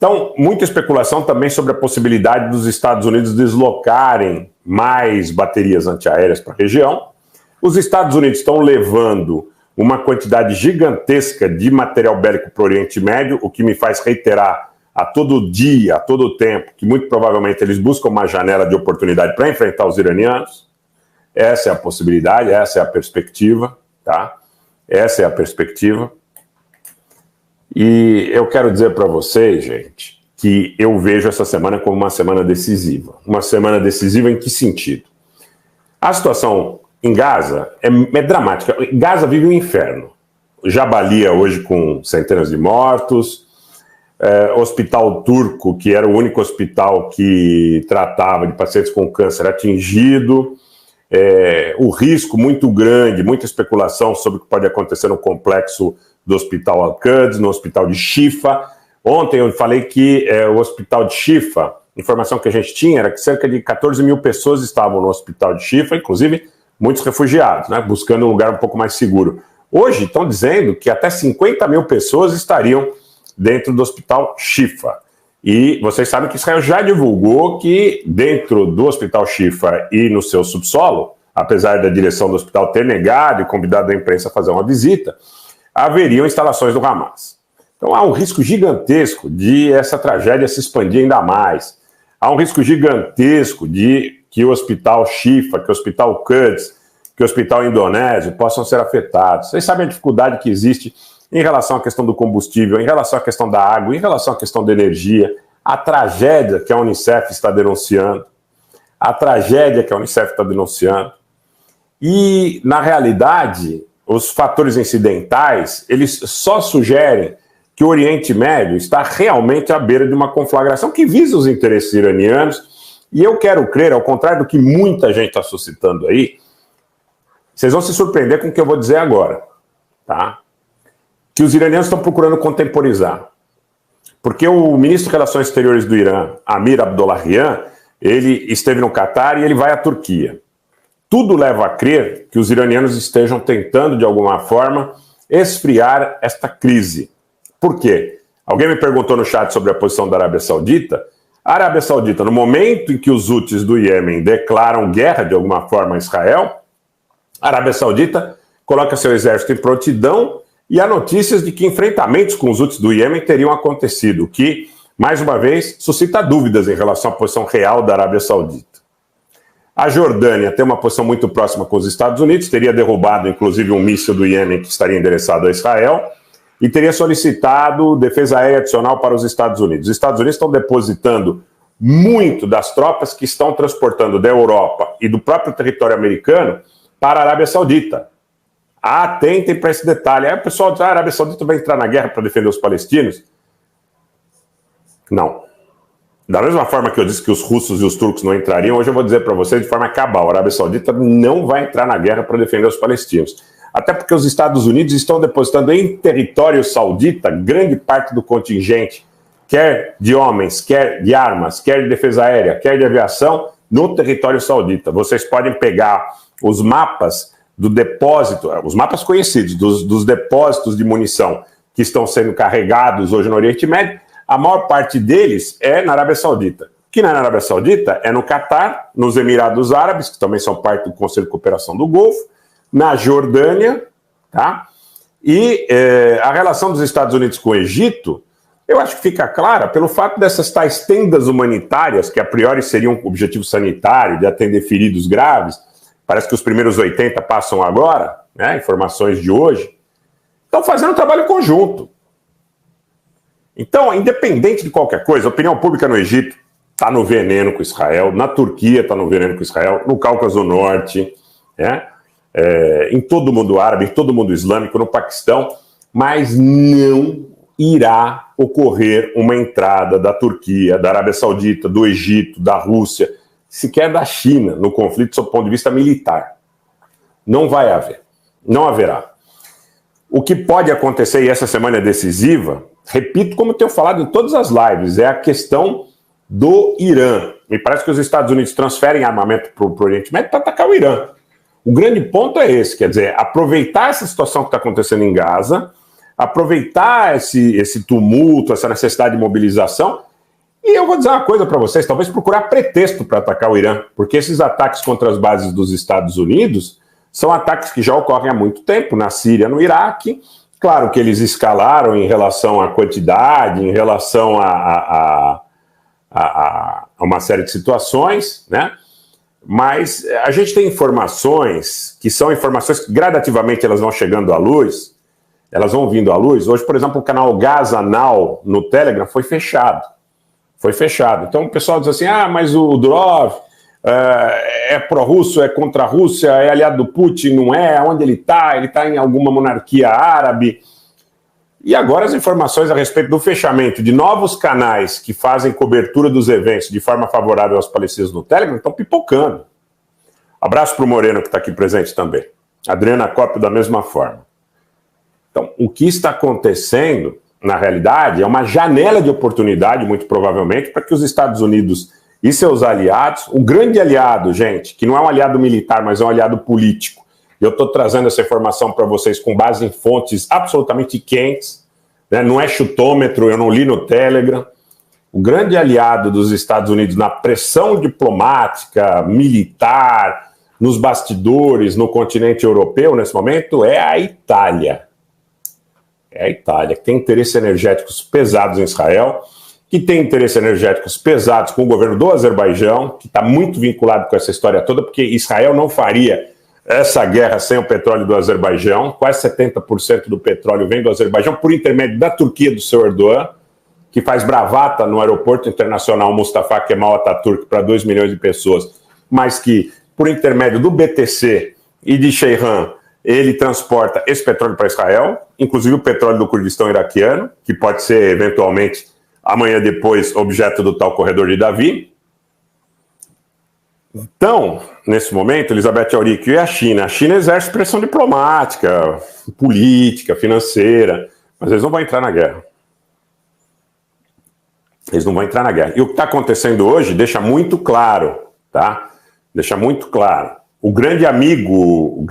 Então, muita especulação também sobre a possibilidade dos Estados Unidos deslocarem mais baterias antiaéreas para a região. Os Estados Unidos estão levando uma quantidade gigantesca de material bélico para o Oriente Médio, o que me faz reiterar a todo dia, a todo tempo, que muito provavelmente eles buscam uma janela de oportunidade para enfrentar os iranianos. Essa é a possibilidade, essa é a perspectiva, tá? Essa é a perspectiva. E eu quero dizer para vocês, gente, que eu vejo essa semana como uma semana decisiva. Uma semana decisiva em que sentido? A situação em Gaza é dramática. Gaza vive um inferno. Jabalia hoje com centenas de mortos, hospital turco, que era o único hospital que tratava de pacientes com câncer, atingido, o risco muito grande, muita especulação sobre o que pode acontecer no complexo do Hospital Al-Quds, no Hospital de Shifa. Ontem eu falei que o Hospital de Shifa, informação que a gente tinha era que cerca de 14 mil pessoas estavam no Hospital de Shifa, inclusive muitos refugiados, né, buscando um lugar um pouco mais seguro. Hoje estão dizendo que até 50 mil pessoas estariam dentro do Hospital Shifa. E vocês sabem que Israel já divulgou que dentro do Hospital Shifa e no seu subsolo, apesar da direção do hospital ter negado e convidado a imprensa a fazer uma visita, haveriam instalações do Hamas. Então há um risco gigantesco de essa tragédia se expandir ainda mais. Há um risco gigantesco de que o Hospital Shifa, que o Hospital Quds, que o Hospital Indonésio possam ser afetados. Vocês sabem a dificuldade que existe em relação à questão do combustível, em relação à questão da água, em relação à questão da energia, a tragédia que a Unicef está denunciando, E, na realidade, os fatores incidentais, eles só sugerem que o Oriente Médio está realmente à beira de uma conflagração que visa os interesses iranianos. E eu quero crer, ao contrário do que muita gente está suscitando aí, vocês vão se surpreender com o que eu vou dizer agora, tá? Que os iranianos estão procurando contemporizar. Porque o ministro de Relações Exteriores do Irã, Amir Abdollahian, ele esteve no Catar e ele vai à Turquia. Tudo leva a crer que os iranianos estejam tentando, de alguma forma, esfriar esta crise. Por quê? Alguém me perguntou no chat sobre a posição da Arábia Saudita. A Arábia Saudita, no momento em que os Houthis do Iêmen declaram guerra, de alguma forma, a Israel, a Arábia Saudita coloca seu exército em prontidão e há notícias de que enfrentamentos com os Houthis do Iêmen teriam acontecido, o que, mais uma vez, suscita dúvidas em relação à posição real da Arábia Saudita. A Jordânia tem uma posição muito próxima com os Estados Unidos, teria derrubado, inclusive, um míssil do Iêmen que estaria endereçado a Israel e teria solicitado defesa aérea adicional para os Estados Unidos. Os Estados Unidos estão depositando muito das tropas que estão transportando da Europa e do próprio território americano para a Arábia Saudita. Atentem para esse detalhe. Aí o pessoal diz, a Arábia Saudita vai entrar na guerra para defender os palestinos? Não. Da mesma forma que eu disse que os russos e os turcos não entrariam, hoje eu vou dizer para vocês de forma cabal, a Arábia Saudita não vai entrar na guerra para defender os palestinos. Até porque os Estados Unidos estão depositando em território saudita grande parte do contingente, quer de homens, quer de armas, quer de defesa aérea, quer de aviação, no território saudita. Vocês podem pegar os mapas do depósito, os mapas conhecidos dos depósitos de munição que estão sendo carregados hoje no Oriente Médio. A maior parte deles é na Arábia Saudita. Que na Arábia Saudita é no Catar, nos Emirados Árabes, que também são parte do Conselho de Cooperação do Golfo, na Jordânia, tá? E a relação dos Estados Unidos com o Egito, eu acho que fica clara pelo fato dessas tais tendas humanitárias, que a priori seriam um objetivo sanitário, de atender feridos graves, parece que os primeiros 80 passam agora, né, informações de hoje, estão fazendo um trabalho conjunto. Então, independente de qualquer coisa, a opinião pública no Egito está no veneno com Israel, na Turquia está no veneno com Israel, no Cáucaso Norte, né? Em todo o mundo árabe, em todo o mundo islâmico, no Paquistão, mas não irá ocorrer uma entrada da Turquia, da Arábia Saudita, do Egito, da Rússia, sequer da China, no conflito sob o ponto de vista militar. Não vai haver. Não haverá. O que pode acontecer, e essa semana é decisiva, repito como tenho falado em todas as lives, é a questão do Irã. Me parece que os Estados Unidos transferem armamento para o Oriente Médio para atacar o Irã. O grande ponto é esse, quer dizer, aproveitar essa situação que está acontecendo em Gaza, aproveitar esse tumulto, essa necessidade de mobilização. E eu vou dizer uma coisa para vocês, talvez procurar pretexto para atacar o Irã, porque esses ataques contra as bases dos Estados Unidos são ataques que já ocorrem há muito tempo, na Síria, no Iraque. Claro que eles escalaram em relação à quantidade, em relação a uma série de situações, né? Mas a gente tem informações que são informações que gradativamente elas vão chegando à luz, elas vão vindo à luz. Hoje, por exemplo, o canal Gaza Now no Telegram foi fechado. Foi fechado. Então o pessoal diz assim, mas o Durov é pró-russo, é contra a Rússia, é aliado do Putin, não é? Onde ele está? Ele está em alguma monarquia árabe? E agora as informações a respeito do fechamento de novos canais que fazem cobertura dos eventos de forma favorável aos palestinos no Telegram estão pipocando. Abraço para o Moreno que está aqui presente também. Adriana Cópio da mesma forma. Então, o que está acontecendo, na realidade, é uma janela de oportunidade, muito provavelmente, para que os Estados Unidos e seus aliados, o grande aliado, gente, que não é um aliado militar, mas é um aliado político. Eu estou trazendo essa informação para vocês com base em fontes absolutamente quentes, né? Não é chutômetro, eu não li no Telegram. O grande aliado dos Estados Unidos na pressão diplomática, militar, nos bastidores, no continente europeu, nesse momento, é a Itália. É a Itália, que tem interesses energéticos pesados em Israel, que tem interesses energéticos pesados com o governo do Azerbaijão, que está muito vinculado com essa história toda, porque Israel não faria essa guerra sem o petróleo do Azerbaijão. Quase 70% do petróleo vem do Azerbaijão por intermédio da Turquia, do seu Erdogan, que faz bravata no aeroporto internacional Mustafa Kemal Atatürk para 2 milhões de pessoas, mas que, por intermédio do BTC e de Sheikhan, ele transporta esse petróleo para Israel, inclusive o petróleo do Kurdistão iraquiano, que pode ser, eventualmente, amanhã depois, objeto do tal corredor de Davi. Então, nesse momento, Elizabeth Auric e a China exerce pressão diplomática, política, financeira, mas eles não vão entrar na guerra. Eles não vão entrar na guerra. E o que está acontecendo hoje deixa muito claro, tá? Deixa muito claro. O grande amigo,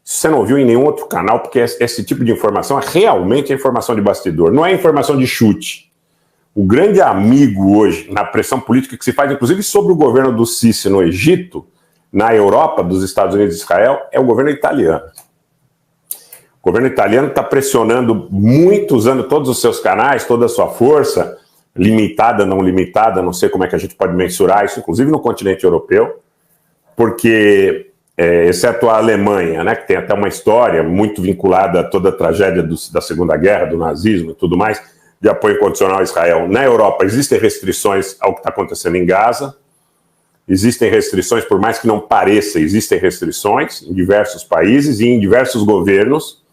se você não viu em nenhum outro canal, porque esse tipo de informação é realmente informação de bastidor, não é informação de chute. O grande amigo hoje, na pressão política que se faz, inclusive sobre o governo do Sisi no Egito, na Europa, dos Estados Unidos e Israel, é o governo italiano. O governo italiano está pressionando muito, usando todos os seus canais, toda a sua força, limitada, não sei como é que a gente pode mensurar isso, inclusive no continente europeu, porque, exceto a Alemanha, né, que tem até uma história muito vinculada a toda a tragédia da Segunda Guerra, do nazismo e tudo mais, de apoio incondicional a Israel. Na Europa existem restrições ao que está acontecendo em Gaza, existem restrições, por mais que não pareça, existem restrições em diversos países e em diversos governos,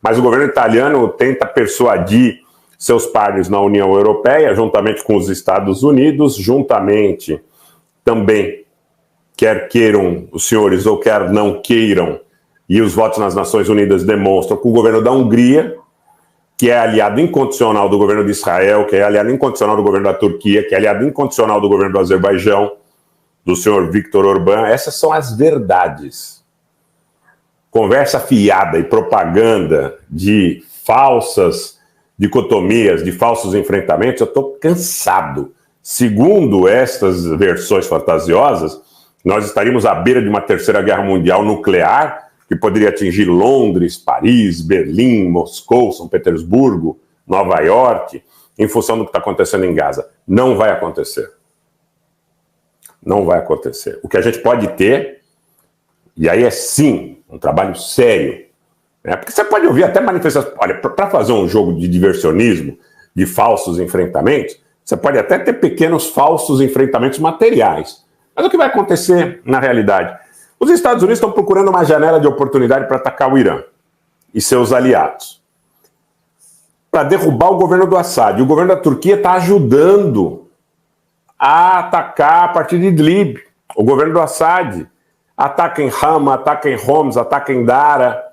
mas o governo italiano tenta persuadir seus pares na União Europeia, juntamente com os Estados Unidos, juntamente também, quer queiram os senhores ou quer não queiram, e os votos nas Nações Unidas demonstram, com o governo da Hungria, que é aliado incondicional do governo de Israel, que é aliado incondicional do governo da Turquia, que é aliado incondicional do governo do Azerbaijão, do senhor Viktor Orbán. Essas são as verdades. Conversa fiada e propaganda de falsas dicotomias, de falsos enfrentamentos, eu estou cansado. Segundo estas versões fantasiosas, nós estaríamos à beira de uma terceira guerra mundial nuclear, que poderia atingir Londres, Paris, Berlim, Moscou, São Petersburgo, Nova York, em função do que está acontecendo em Gaza. Não vai acontecer. Não vai acontecer. O que a gente pode ter, e aí é sim, um trabalho sério, né? Porque você pode ouvir até manifestações. Olha, para fazer um jogo de diversionismo, de falsos enfrentamentos, você pode até ter pequenos falsos enfrentamentos materiais. Mas o que vai acontecer na realidade? Os Estados Unidos estão procurando uma janela de oportunidade para atacar o Irã e seus aliados, para derrubar o governo do Assad. O governo da Turquia está ajudando a atacar a partir de Idlib. O governo do Assad ataca em Hama, ataca em Homs, ataca em Dara,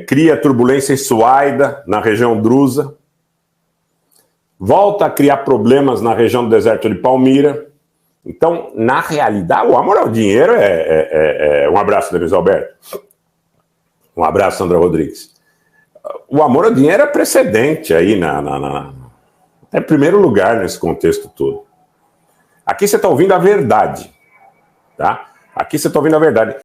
cria turbulência em Suaida, na região drusa, volta a criar problemas na região do deserto de Palmira. Então, na realidade, o amor ao dinheiro um abraço, Denis Alberto. Um abraço, Sandra Rodrigues. o amor ao dinheiro é precedente aí, é primeiro lugar nesse contexto todo. Aqui você está ouvindo a verdade, tá? Aqui você está ouvindo a verdade.